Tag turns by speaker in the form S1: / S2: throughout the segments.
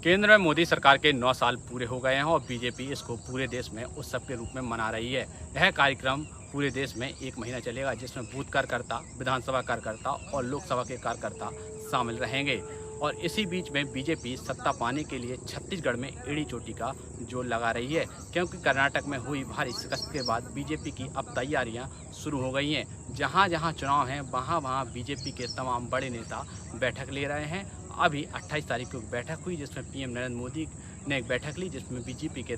S1: केंद्र में मोदी सरकार के 9 साल पूरे हो गए हैं और बीजेपी इसको पूरे देश में उत्सव के रूप में मना रही है। यह कार्यक्रम पूरे देश में 1 महीना चलेगा, जिसमें बूथ कार्यकर्ता, विधानसभा कार्यकर्ता और लोकसभा के कार्यकर्ता शामिल रहेंगे। और इसी बीच में बीजेपी सत्ता पाने के लिए छत्तीसगढ़ में एड़ी चोटी का जोर लगा रही है, क्योंकि कर्नाटक में हुई भारी शिकस्त के बाद बीजेपी की अब तैयारियां शुरू हो गई हैं। जहां जहां चुनाव हैं वहां वहां बीजेपी के तमाम बड़े नेता बैठक ले रहे हैं। अभी 28 तारीख को बैठक हुई, जिसमें पीएम नरेंद्र मोदी ने एक बैठक ली, जिसमें बीजेपी के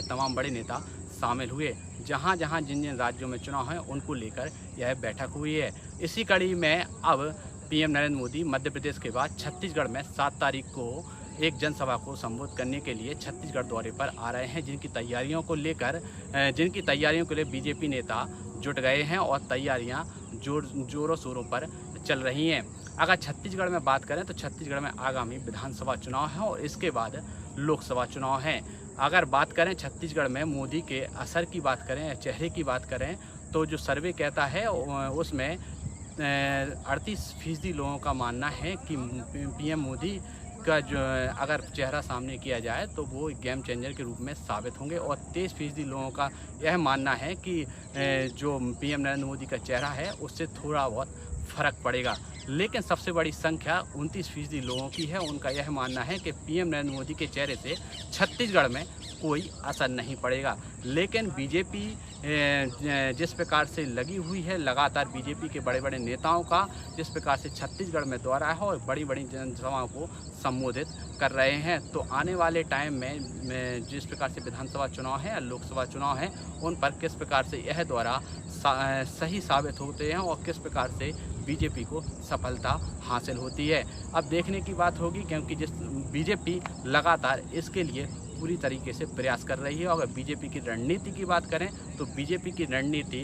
S1: तमाम बड़े नेता शामिल हुए। जहां जहां जिन जिन राज्यों में चुनाव हैं उनको लेकर यह बैठक हुई है। इसी कड़ी में अब पीएम नरेंद्र मोदी मध्य प्रदेश के बाद छत्तीसगढ़ में 7 तारीख को एक जनसभा को संबोधित करने के लिए छत्तीसगढ़ दौरे पर आ रहे हैं, जिनकी तैयारियों के लिए बीजेपी नेता जुट गए हैं और तैयारियां जोरों शोरों पर चल रही हैं। अगर छत्तीसगढ़ में बात करें तो छत्तीसगढ़ में आगामी विधानसभा चुनाव है और इसके बाद लोकसभा चुनाव हैं। अगर बात करें छत्तीसगढ़ में मोदी के असर की बात करें या चेहरे की बात करें तो जो सर्वे कहता है उसमें 38% लोगों का मानना है कि पीएम मोदी का जो अगर चेहरा सामने किया जाए तो वो गेम चेंजर के रूप में साबित होंगे। और 23% लोगों का यह मानना है कि जो पीएम नरेंद्र मोदी का चेहरा है उससे थोड़ा बहुत फर्क पड़ेगा। लेकिन सबसे बड़ी संख्या 29% लोगों की है। उनका यह मानना है कि पीएम नरेंद्र मोदी के चेहरे से छत्तीसगढ़ में कोई असर नहीं पड़ेगा। लेकिन बीजेपी जिस प्रकार से लगी हुई है, लगातार बीजेपी के बड़े बड़े नेताओं का जिस प्रकार से छत्तीसगढ़ में दौरा है और बड़ी बड़ी जनसभाओं को संबोधित कर रहे हैं, तो आने वाले टाइम में जिस प्रकार से विधानसभा चुनाव है या लोकसभा चुनाव है उन पर किस प्रकार से यह दौरा सही साबित होते हैं और किस प्रकार से बीजेपी को सफलता हासिल होती है, अब देखने की बात होगी। क्योंकि जिस बीजेपी लगातार इसके लिए पूरी तरीके से प्रयास कर रही है। और अगर बीजेपी की रणनीति की बात करें तो बीजेपी की रणनीति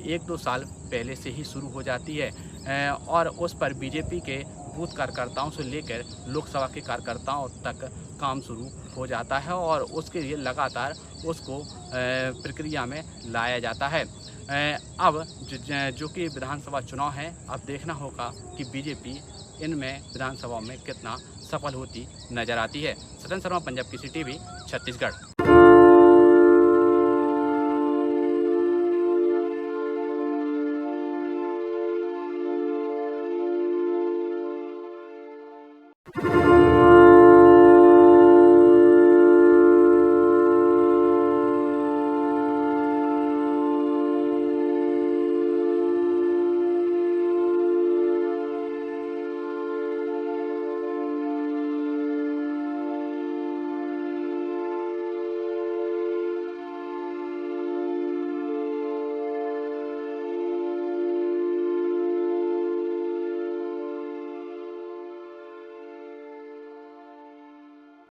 S1: 1-2 साल पहले से ही शुरू हो जाती है और उस पर बीजेपी के बूथ कार्यकर्ताओं से लेकर लोकसभा के कार्यकर्ताओं तक काम शुरू हो जाता है और उसके लिए लगातार उसको प्रक्रिया में लाया जाता है। अब जो कि विधानसभा चुनाव है, अब देखना होगा कि बीजेपी इनमें विधानसभाओं में कितना सफल होती नजर आती है। सत्येंद्र शर्मा, पंजाब केसरी टीवी, छत्तीसगढ़।